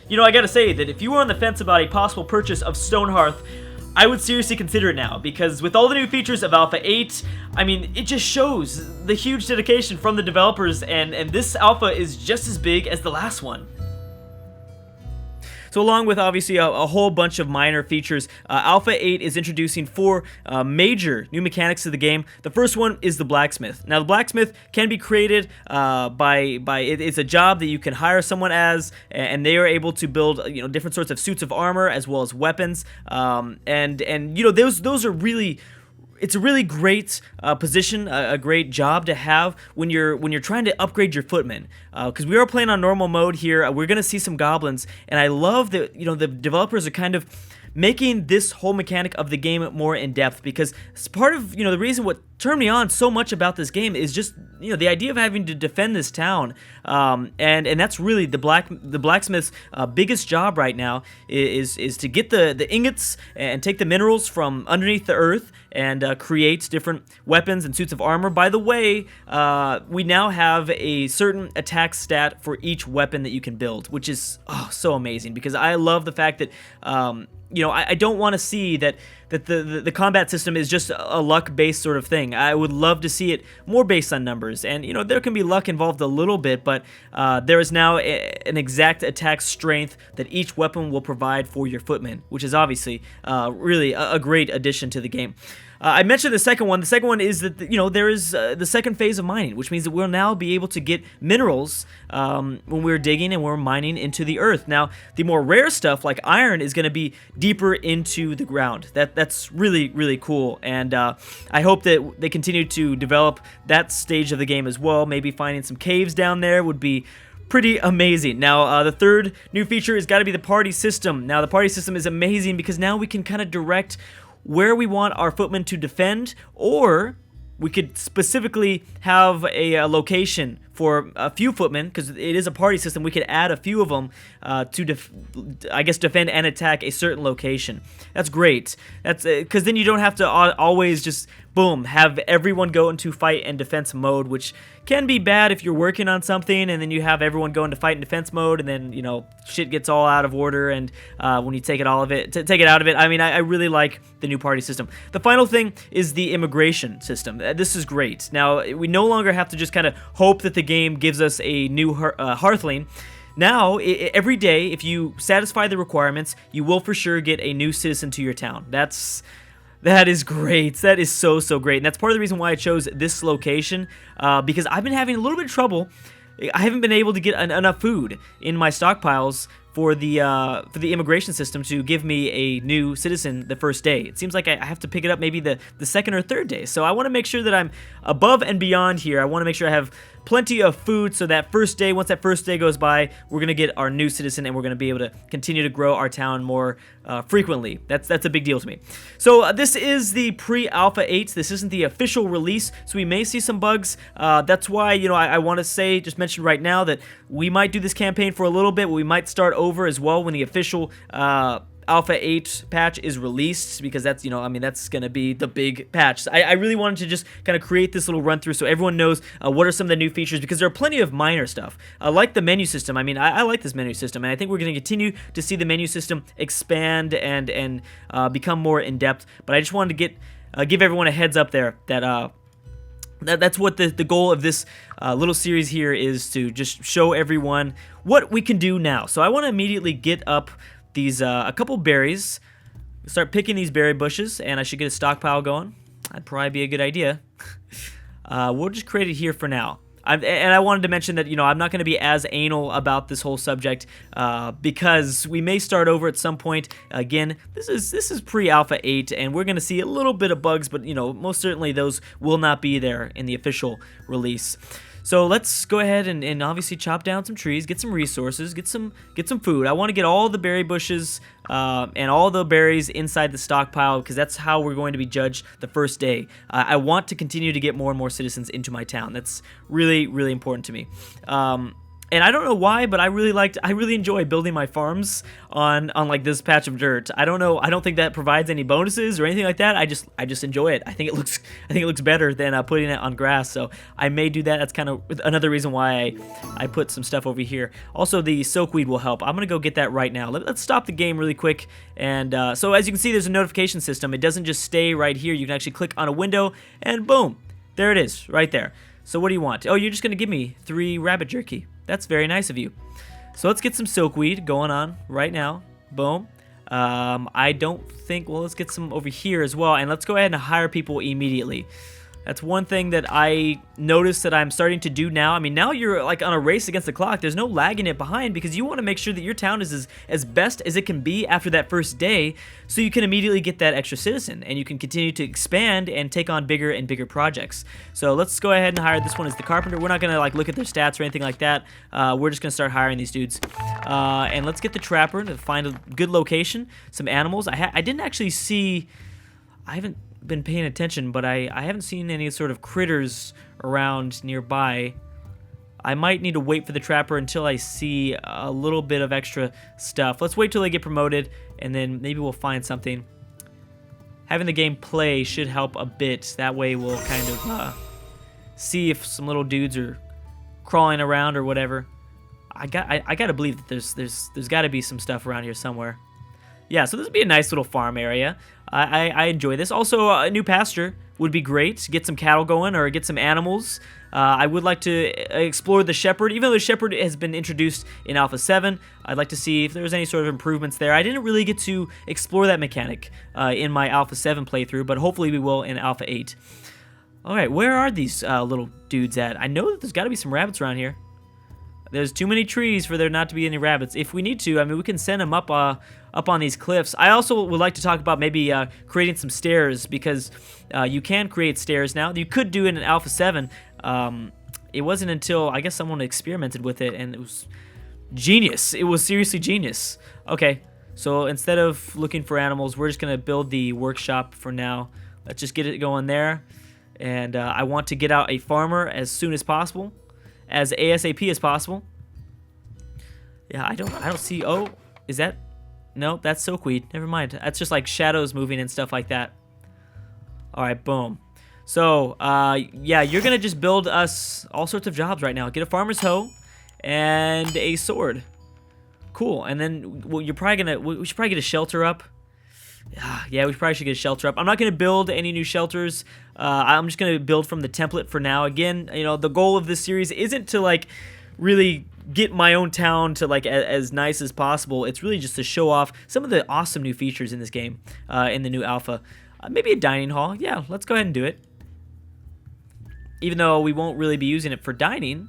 You know, I gotta say that if you were on the fence about a possible purchase of Stonehearth, I would seriously consider it now, because with all the new features of Alpha 8, I mean, it just shows the huge dedication from the developers, and this Alpha is just as big as the last one. So along with obviously a whole bunch of minor features, Alpha 8 is introducing 4 major new mechanics to the game. The first one is the blacksmith. Now the blacksmith can be created it's a job that you can hire someone as, and they are able to build different sorts of suits of armor as well as weapons, and those are really. It's a really great position, a great job to have when you're trying to upgrade your footmen. Because we are playing on normal mode here, we're gonna see some goblins, and I love that the developers are kind of making this whole mechanic of the game more in depth, because it's part of the reason what turned me on so much about this game is just the idea of having to defend this town, and that's really the blacksmith's biggest job right now is to get the ingots and take the minerals from underneath the earth and create different weapons and suits of armor. By the way, we now have a certain attack stat for each weapon that you can build, which is so amazing, because I love the fact that I don't want to see that the combat system is just a luck-based sort of thing. I would love to see it more based on numbers, and there can be luck involved a little bit, but there is now an exact attack strength that each weapon will provide for your footmen, which is obviously really a great addition to the game. I mentioned the second one. The second one is that there is the second phase of mining, which means that we'll now be able to get minerals when we're digging and we're mining into the earth. Now, the more rare stuff like iron is going to be deeper into the ground. That's really, really cool, and I hope that they continue to develop that stage of the game as well. Maybe finding some caves down there would be pretty amazing. Now, the third new feature has got to be the party system. Now, the party system is amazing because now we can kind of direct where we want our footmen to defend, or we could specifically have a location for a few footmen, because it is a party system. We could add a few of them to defend and attack a certain location. That's great. That's because then you don't have to always just boom have everyone go into fight and defense mode, which can be bad if you're working on something and then you have everyone go into fight and defense mode, and then shit gets all out of order, and when you take it out of it. I mean, I really like the new party system. The final thing is the immigration system. This is great. Now we no longer have to just kind of hope that the game gives us a new Hearthling. Now, every day, if you satisfy the requirements, you will for sure get a new citizen to your town. That is great. That is so great. And that's part of the reason why I chose this location, because I've been having a little bit of trouble. I haven't been able to get enough food in my stockpiles for the immigration system to give me a new citizen the first day. It seems like I have to pick it up maybe the second or third day. So I want to make sure that I'm above and beyond here. I want to make sure I have plenty of food, so that first day, once that first day goes by, we're going to get our new citizen, and we're going to be able to continue to grow our town more frequently. That's a big deal to me. So this is the pre-Alpha 8. This isn't the official release, so we may see some bugs. That's why I want to just mention right now that we might do this campaign for a little bit. We might start over as well when the official Alpha 8 patch is released, because that's that's gonna be the big patch. I really wanted to just kind of create this little run through so everyone knows what are some of the new features, because there are plenty of minor stuff like the menu system. I mean, I like this menu system, and I think we're going to continue to see the menu system expand and become more in depth. But I just wanted to give everyone a heads up there that that's what the goal of this little series here is, to just show everyone what we can do now. So I want to immediately get up these a couple berries, start picking these berry bushes, and I should get a stockpile going. That'd probably be a good idea. We'll just create it here for now. And I wanted to mention that I'm not going to be as anal about this whole subject, because we may start over at some point. Again, this is pre-Alpha 8, and we're going to see a little bit of bugs, but most certainly those will not be there in the official release. So let's go ahead and obviously chop down some trees, get some resources, get some food. I want to get all the berry bushes and all the berries inside the stockpile, because that's how we're going to be judged the first day. I want to continue to get more and more citizens into my town. That's really, really important to me. And I don't know why, but I really enjoy building my farms on like this patch of dirt. I don't know. I don't think that provides any bonuses or anything like that. I just enjoy it. I think it looks better than putting it on grass. So I may do that. That's kind of another reason why I put some stuff over here. Also, the soakweed will help. I'm gonna go get that right now. Let's stop the game really quick. And so as you can see, there's a notification system. It doesn't just stay right here. You can actually click on a window, and boom, there it is, right there. So what do you want? Oh, you're just gonna give me 3 rabbit jerky. That's very nice of you. So let's get some soakweed going on right now. Boom. I don't think, well, let's get some over here as well. And let's go ahead and hire people immediately. That's one thing that I noticed that I'm starting to do now. I mean, now you're like on a race against the clock. There's no lagging it behind because you want to make sure that your town is as best as it can be after that first day, so you can immediately get that extra citizen and you can continue to expand and take on bigger and bigger projects. So let's go ahead and hire this one as the carpenter. We're not going to like look at their stats or anything like that. We're just going to start hiring these dudes. And let's get the trapper to find a good location, some animals. I didn't actually see, I haven't been paying attention, but I haven't seen any sort of critters around nearby. I might need to wait for the trapper until I see a little bit of extra stuff. Let's wait till they get promoted, and then maybe we'll find something. Having the game play should help a bit. That way we'll kind of see if some little dudes are crawling around or whatever. I gotta believe that there's got to be some stuff around here somewhere. Yeah, so this would be a nice little farm area. I enjoy this. Also, a new pasture would be great. Get some cattle going or get some animals. I would like to explore the shepherd. Even though the shepherd has been introduced in Alpha 7, I'd like to see if there's any sort of improvements there. I didn't really get to explore that mechanic in my Alpha 7 playthrough, but hopefully we will in Alpha 8. Alright, where are these little dudes at? I know that there's got to be some rabbits around here. There's too many trees for there not to be any rabbits. If we need to, I mean, we can send them up on these cliffs. I also would like to talk about maybe creating some stairs, because you can create stairs now. You could do it in Alpha 7. It wasn't until, I guess, someone experimented with it, and it was genius. It was seriously genius. Okay, so instead of looking for animals, we're just going to build the workshop for now. Let's just get it going there. And I want to get out a farmer as soon as possible. As ASAP as possible. Yeah, I don't see. Oh, is that? No, that's soakweed. Never mind. That's just like shadows moving and stuff like that. All right, boom. So, yeah, you're gonna just build us all sorts of jobs right now. Get a farmer's hoe and a sword. Cool. And then we should probably get a shelter up. Yeah, we probably should get a shelter up. I'm not going to build any new shelters. I'm just going to build from the template for now. Again, you know, the goal of this series isn't to, like, really get my own town to, like, as nice as possible. It's really just to show off some of the awesome new features in this game, in the new alpha. Maybe a dining hall. Yeah, let's go ahead and do it. Even though we won't really be using it for dining,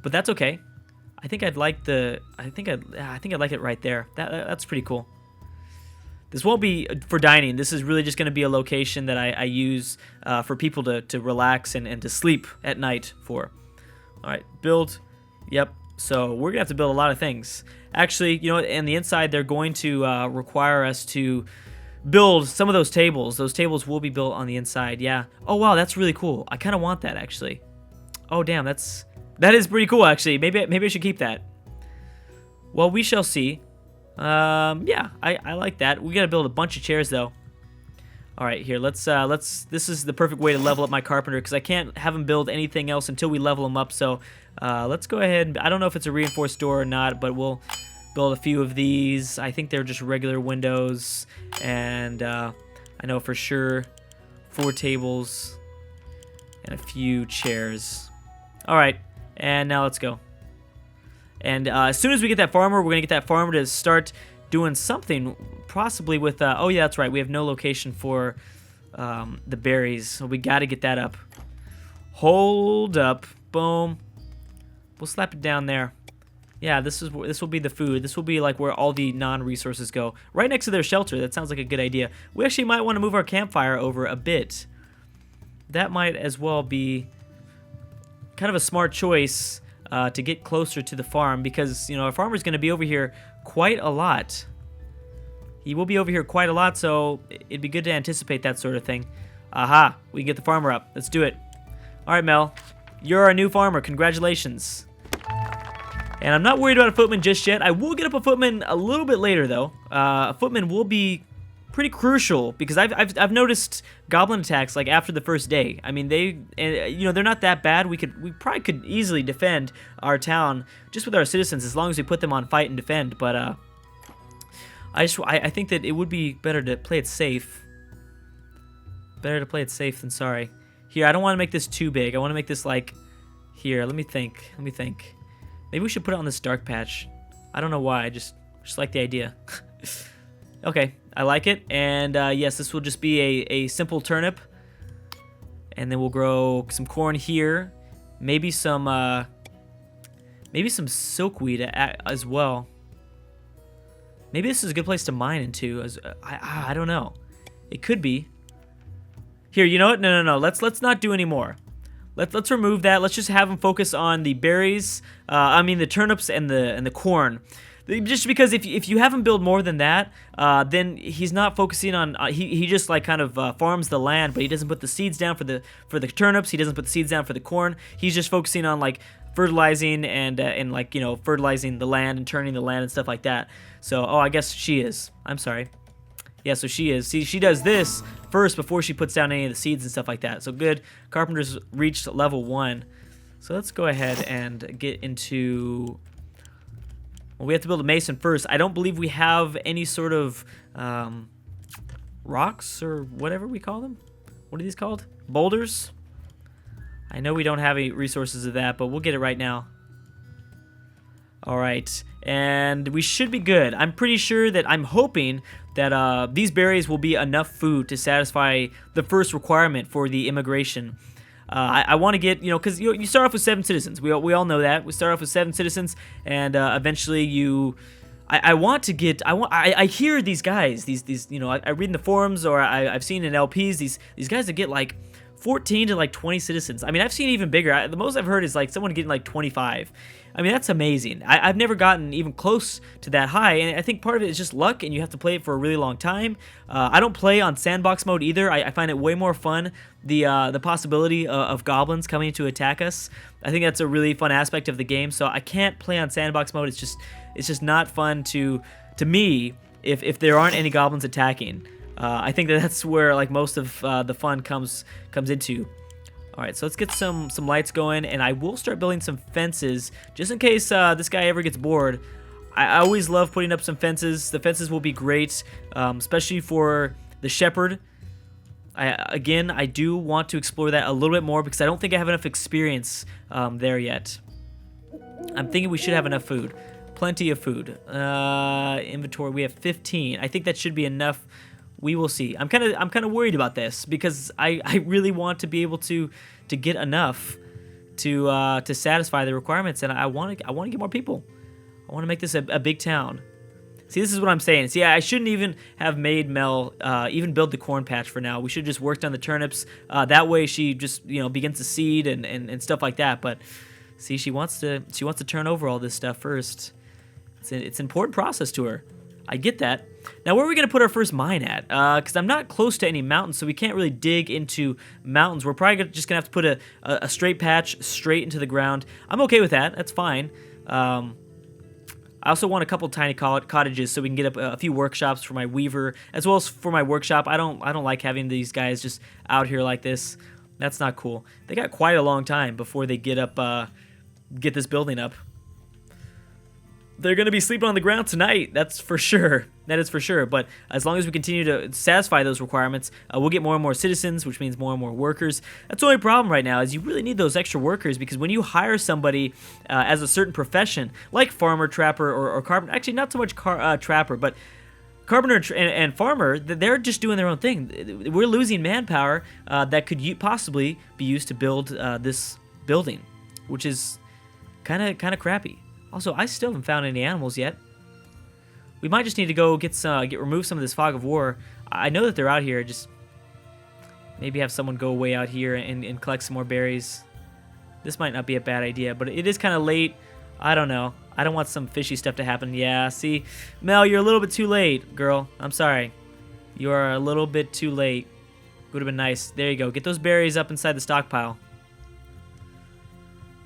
but that's okay. I think I'd like the. I think I'd like it right there. That's pretty cool. This won't be for dining. This is really just going to be a location that I use for people to relax and to sleep at night for. All right, build. Yep. So we're going to have to build a lot of things. Actually, you know, in the inside, they're going to require us to build some of those tables. Those tables will be built on the inside. Yeah. Oh, wow, that's really cool. I kind of want that, actually. Oh, damn, that is pretty cool, actually. Maybe I should keep that. Well, we shall see. Yeah, I like that. We gotta build a bunch of chairs though. All right, here, let's, this is the perfect way to level up my carpenter, because I can't have him build anything else until we level him up. So, let's go ahead. I don't know if it's a reinforced door or not, but we'll build a few of these. I think they're just regular windows, and, I know for sure 4 tables and a few chairs. All right, and now let's go. And as soon as we get that farmer, we're going to get that farmer to start doing something, possibly with, oh yeah, that's right, we have no location for the berries, so we got to get that up. Hold up, boom. We'll slap it down there. Yeah, this will be the food. This will be like where all the non-resources go. Right next to their shelter. That sounds like a good idea. We actually might want to move our campfire over a bit. That might as well be kind of a smart choice. To get closer to the farm, because, you know, our farmer's going to be over here quite a lot. He will be over here quite a lot, so it'd be good to anticipate that sort of thing. Aha, we can get the farmer up. Let's do it. All right, Mel, you're our new farmer. Congratulations. And I'm not worried about a footman just yet. I will get up a footman a little bit later, though. A footman will be pretty crucial because I've noticed goblin attacks like after the first day. I mean, they're not that bad. We probably could easily defend our town just with our citizens as long as we put them on fight and defend. But I think that it would be better to play it safe. Better to play it safe than sorry. Here, I don't want to make this too big. I want to make this like here. Let me think. Maybe we should put it on this dark patch. I don't know why. I just like the idea. Okay, I like it. And yes, this will just be a simple turnip. And then we'll grow some corn here. Maybe some silkweed as well. Maybe this is a good place to mine into. I don't know. It could be. Here, you know what? No. Let's not do any more. Let's remove that. Let's just have him focus on the berries. I mean the turnips and the corn. Just because if you have him build more than that, then he's not focusing on. He just like kind of farms the land, but he doesn't put the seeds down for the turnips. He doesn't put the seeds down for the corn. He's just focusing on like fertilizing and like fertilizing the land and turning the land and stuff like that. So I guess she is. I'm sorry. Yeah, so she is. See, she does this first before she puts down any of the seeds and stuff like that. So good. Carpenter's reached level 1. So let's go ahead and get into... Well, we have to build a mason first. I don't believe we have any sort of rocks or whatever we call them. What are these called? Boulders? I know we don't have any resources of that, but we'll get it right now. All right. And we should be good. I'm pretty sure that I'm hoping that these berries will be enough food to satisfy the first requirement for the immigration. I want to get, because you start off with 7 citizens. We all know that. We start off with 7 citizens, and eventually you... I hear these guys, I read in the forums or I've seen in LPs, these guys that get like 14 to like 20 citizens. I mean, I've seen even bigger. The most I've heard is like someone getting like 25. I mean, that's amazing. I've never gotten even close to that high, and I think part of it is just luck, and you have to play it for a really long time. I don't play on sandbox mode either. I find it way more fun, the possibility of goblins coming to attack us. I think that's a really fun aspect of the game, so I can't play on sandbox mode. It's just not fun to me if there aren't any goblins attacking. I think that's where like most of the fun comes into. All right, so let's get some lights going, and I will start building some fences just in case this guy ever gets bored. I always love putting up some fences. The fences will be great, especially for the shepherd. Again, I do want to explore that a little bit more because I don't think I have enough experience there yet. I'm thinking we should have enough food. Plenty of food. Inventory, we have 15. I think that should be enough. We will see. I'm kind of worried about this because I really want to be able to get enough to satisfy the requirements, and I want to get more people. I want to make this a big town. See, this is what I'm saying. See, I shouldn't even have made Mel even build the corn patch for now. We should have just worked on the turnips. That way, she just begins to seed and stuff like that. But see, she wants to turn over all this stuff first. It's an important process to her. I get that. Now, where are we going to put our first mine at? Because I'm not close to any mountains, so we can't really dig into mountains. We're probably just going to have to put a straight patch straight into the ground. I'm okay with that. That's fine. I also want a couple tiny cottages so we can get up a few workshops for my weaver, as well as for my workshop. I don't like having these guys just out here like this. That's not cool. They got quite a long time before they get this building up. They're going to be sleeping on the ground tonight, that's for sure. That is for sure. But as long as we continue to satisfy those requirements, we'll get more and more citizens, which means more and more workers. That's the only problem right now is you really need those extra workers because when you hire somebody as a certain profession, like farmer, trapper, or carpenter, actually not so much trapper, but carpenter and farmer, they're just doing their own thing. We're losing manpower that could possibly be used to build this building, which is kind of crappy. Also, I still haven't found any animals yet. We might just need to go remove some of this fog of war. I know that they're out here. Just maybe have someone go way out here and collect some more berries. This might not be a bad idea, but it is kind of late. I don't know. I don't want some fishy stuff to happen. Yeah, see? Mel, you're a little bit too late, girl. I'm sorry. You are a little bit too late. Would have been nice. There you go. Get those berries up inside the stockpile.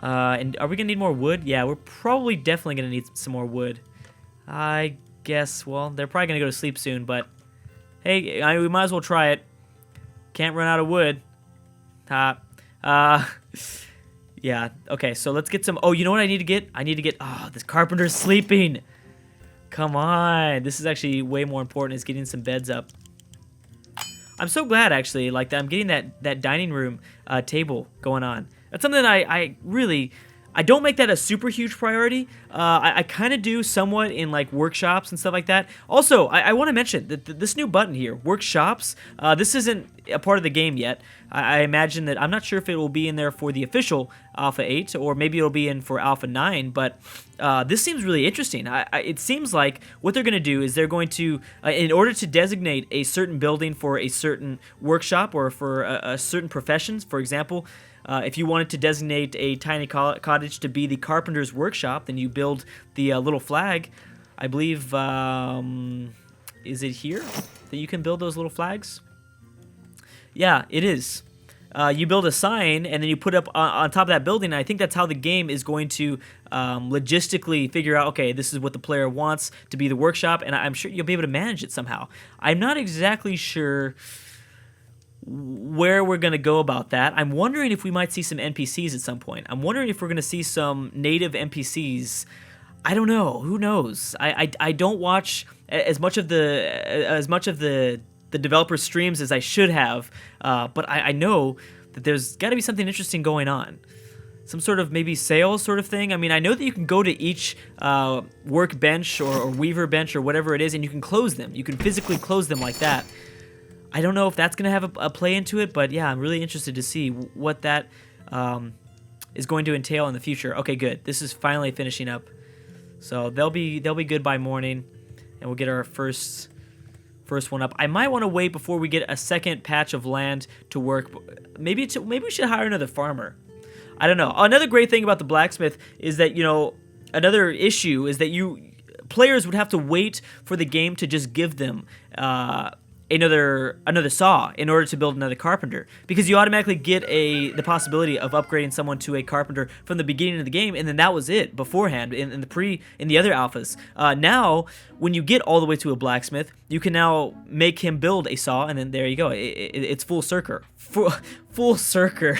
And are we gonna need more wood? Yeah, we're probably definitely gonna need some more wood. I guess, well, they're probably gonna go to sleep soon, but hey, we might as well try it. Can't run out of wood. Yeah, okay, so let's get some, oh, you know what I need to get? I need to get, oh, this carpenter's sleeping. Come on, this is actually way more important, is getting some beds up. I'm so glad, actually, like, that I'm getting that dining room table going on. That's something that I really, I don't make that a super huge priority. I kind of do somewhat in like workshops and stuff like that. Also, I want to mention that this new button here, workshops, this isn't a part of the game yet. I imagine that, I'm not sure if it will be in there for the official Alpha 8, or maybe it'll be in for Alpha 9, but this seems really interesting. It seems like what they're going to do is they're going to, in order to designate a certain building for a certain workshop or for a certain professions, for example, if you wanted to designate a tiny cottage to be the carpenter's workshop, then you build the little flag. I believe, is it here that you can build those little flags? Yeah, it is. You build a sign, and then you put up on top of that building, and I think that's how the game is going to logistically figure out, okay, this is what the player wants to be the workshop, and I'm sure you'll be able to manage it somehow. I'm not exactly sure where we're going to go about that. I'm wondering if we might see some NPCs at some point. I'm wondering if we're going to see some native NPCs. I don't know. Who knows? I don't watch as much of the developer streams as I should have, but I know that there's got to be something interesting going on. Some sort of maybe sales sort of thing. I mean, I know that you can go to each workbench or weaver bench or whatever it is, and you can close them. You can physically close them like that. I don't know if that's going to have a play into it, but yeah, I'm really interested to see what that is going to entail in the future. Okay, good. This is finally finishing up. So they'll be good by morning, and we'll get our first one up. I might want to wait before we get a second patch of land to work. Maybe we should hire another farmer. I don't know. Another great thing about the blacksmith is that, you know, another issue is that players would have to wait for the game to just give them another saw in order to build another carpenter, because you automatically get the possibility of upgrading someone to a carpenter from the beginning of the game, and then that was it beforehand in the other alphas. Now when you get all the way to a blacksmith, you can now make him build a saw, and then there you go. It's full circle. Full circle.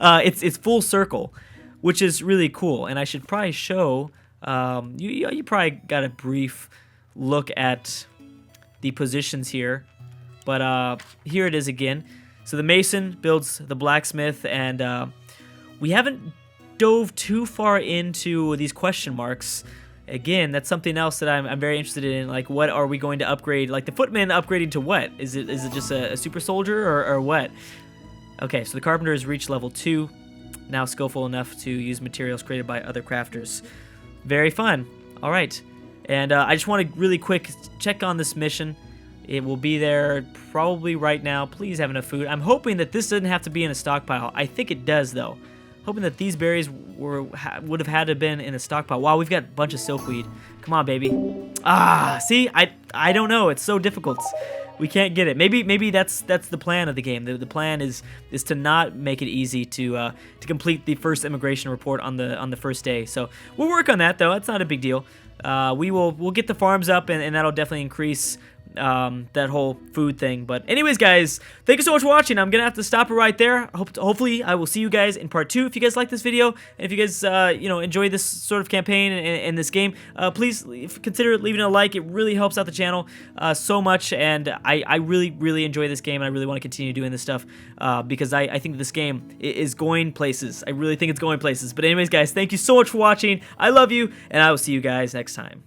It's full circle, which is really cool. And I should probably show you probably got a brief look at the positions here. But here it is again. So the mason builds the blacksmith, and we haven't dove too far into these question marks. Again, that's something else that I'm very interested in. Like, what are we going to upgrade? Like the footman upgrading to what? Is it just a super soldier or what? Okay, so the carpenter has reached level 2. Now skillful enough to use materials created by other crafters. Very fun. All right. And I just want to really quick check on this mission. It will be there probably right now. Please have enough food. I'm hoping that this doesn't have to be in a stockpile. I think it does, though. Hoping that these berries would have had to have been in a stockpile. Wow, we've got a bunch of silkweed. Come on, baby. Ah, see? I don't know. It's so difficult. We can't get it. Maybe that's the plan of the game. The plan is to not make it easy to complete the first immigration report on the first day. So we'll work on that, though. That's not a big deal. We'll get the farms up, and that'll definitely increase that whole food thing. But anyways, guys, thank you so much for watching. I'm gonna have to stop it right there. Hopefully I will see you guys in part 2. If you guys like this video, and if you guys enjoy this sort of campaign and this game, please consider leaving a like. It really helps out the channel so much, and I really enjoy this game, and I really want to continue doing this stuff because I think this game is going places. I really think it's going places. But anyways, guys, thank you so much for watching. I love you, and I will see you guys next time.